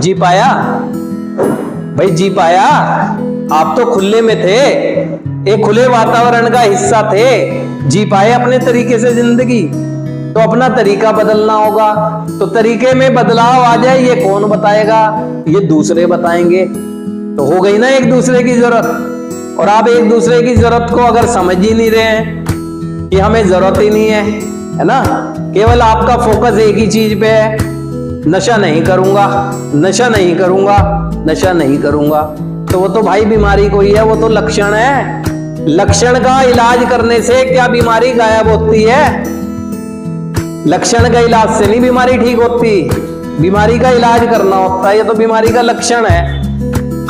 जी पाया भाई, जी पाया। आप तो खुले में थे, एक खुले वातावरण का हिस्सा थे, जी पाए अपने तरीके से जिंदगी। तो अपना तरीका बदलना होगा। तो तरीके में बदलाव आ जाए, ये कौन बताएगा? ये दूसरे बताएंगे। तो हो गई ना एक दूसरे की जरूरत। और आप एक दूसरे की जरूरत को अगर समझ ही नहीं रहे हैं कि हमें जरूरत ही नहीं है ना, केवल आपका फोकस एक ही चीज पे है, नशा नहीं करूंगा, नशा नहीं करूंगा, नशा नहीं करूंगा, तो वो तो भाई बीमारी कोई है, वो तो लक्षण है। लक्षण का इलाज करने से क्या बीमारी गायब होती है? लक्षण का इलाज से नहीं बीमारी ठीक होती, बीमारी का इलाज करना होता है। ये तो बीमारी का लक्षण है।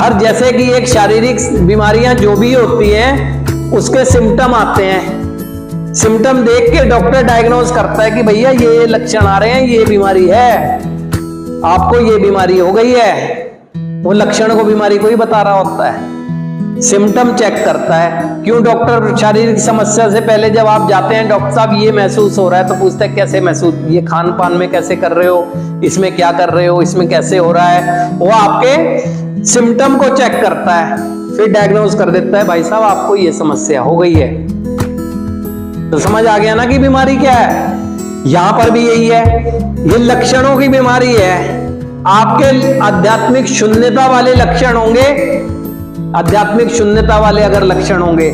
हर जैसे कि एक शारीरिक बीमारियां जो भी होती हैं उसके सिम्टम आते हैं। सिम्टम देख के डॉक्टर डायग्नोज करता है कि भैया ये लक्षण आ रहे हैं, ये बीमारी है, आपको ये बीमारी हो गई है। वो लक्षण को बीमारी को ही बता रहा होता है, सिम्टम चेक करता है। क्यों डॉक्टर शारीरिक समस्या से पहले जब आप जाते हैं, डॉक्टर साहब ये महसूस हो रहा है, तो पूछते हैं कैसे महसूस, ये खान पान में कैसे कर रहे हो, इसमें क्या कर रहे हो, इसमें कैसे हो रहा है। वो आपके सिम्टम को चेक करता है, फिर डायग्नोज कर देता है भाई साहब आपको ये समस्या हो गई है। तो समझ आ गया ना कि बीमारी क्या है। यहां पर भी यही है, ये लक्षणों की बीमारी है। आपके आध्यात्मिक शून्यता वाले लक्षण होंगे, आध्यात्मिक शून्यता वाले अगर लक्षण होंगे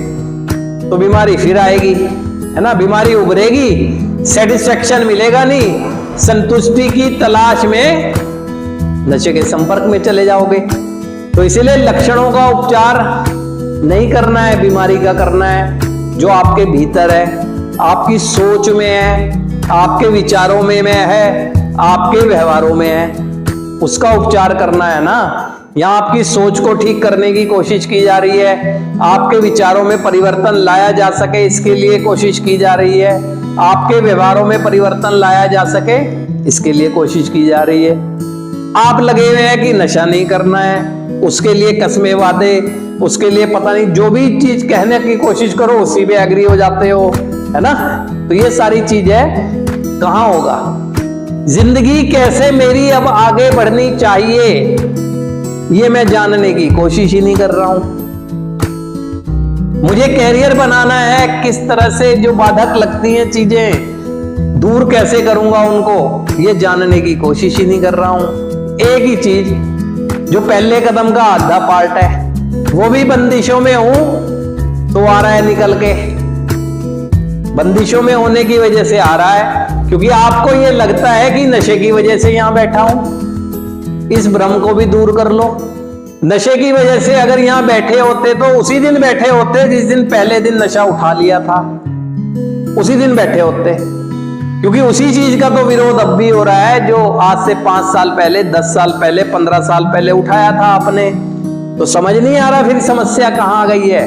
तो बीमारी फिर आएगी, है ना। बीमारी उभरेगी, सेटिस्फेक्शन मिलेगा नहीं, संतुष्टि की तलाश में नशे के संपर्क में चले जाओगे। तो इसीलिए लक्षणों का उपचार नहीं करना है, बीमारी का करना है। जो आपके भीतर है, आपकी सोच में है, आपके विचारों में है, आपके व्यवहारों में है, उसका उपचार करना है ना। यहाँ आपकी सोच को ठीक करने की कोशिश की जा रही है, आपके विचारों में परिवर्तन लाया जा सके इसके लिए कोशिश की जा रही है, आपके व्यवहारों में परिवर्तन लाया जा सके इसके लिए कोशिश की जा रही है। आप लगे हुए हैं कि नशा नहीं करना है, उसके लिए कस्में वादे, उसके लिए पता नहीं जो भी चीज कहने की कोशिश करो उसी पे एग्री हो जाते हो, है ना। तो ये सारी चीजें कहाँ होगा। जिंदगी कैसे मेरी अब आगे बढ़नी चाहिए ये मैं जानने की कोशिश ही नहीं कर रहा हूं। मुझे कैरियर बनाना है, किस तरह से जो बाधक लगती हैं चीजें दूर कैसे करूंगा उनको, ये जानने की कोशिश ही नहीं कर रहा हूं। एक ही चीज जो पहले कदम का आधा पार्ट है, वो भी बंदिशों में हूं तो आ रहा है निकल के। बंदिशों में होने की वजह से आ रहा है, क्योंकि आपको ये लगता है कि नशे की वजह से यहां बैठा हूं। इस भ्रम को भी दूर कर लो। नशे की वजह से अगर यहां बैठे होते तो उसी दिन बैठे होते जिस दिन पहले दिन नशा उठा लिया था, उसी दिन बैठे होते। क्योंकि उसी चीज का तो विरोध अब भी हो रहा है जो आज से 5 साल पहले, 10 साल पहले, 15 साल पहले उठाया था आपने। तो समझ नहीं आ रहा फिर समस्या कहां आ गई है।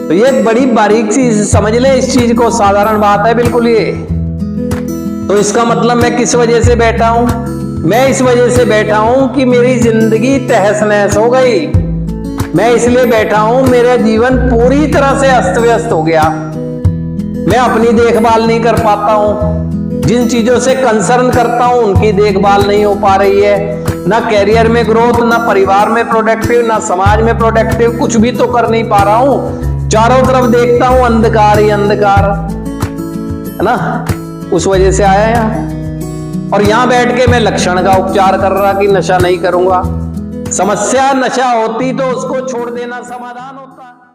तो ये बड़ी बारीक चीज समझ ले, इस चीज को, साधारण बात है बिल्कुल ये। तो इसका मतलब मैं किस वजह से बैठा हूं? मैं इस वजह से बैठा हूं कि मेरी जिंदगी तहस नहस हो गई। मैं इसलिए बैठा हूं, मेरा जीवन पूरी तरह से अस्त व्यस्त हो गया। मैं अपनी देखभाल नहीं कर पाता हूं, जिन चीजों से कंसर्न करता हूं उनकी देखभाल नहीं हो पा रही है। ना कैरियर में ग्रोथ, ना परिवार में प्रोडक्टिव, ना समाज में प्रोडक्टिव, कुछ भी तो कर नहीं पा रहा हूं। चारों तरफ देखता हूं अंधकार ही अंधकार, है ना। उस वजह से आया यहां, और यहां बैठ के मैं लक्षण का उपचार कर रहा कि नशा नहीं करूंगा। समस्या नशा होती तो उसको छोड़ देना समाधान होता।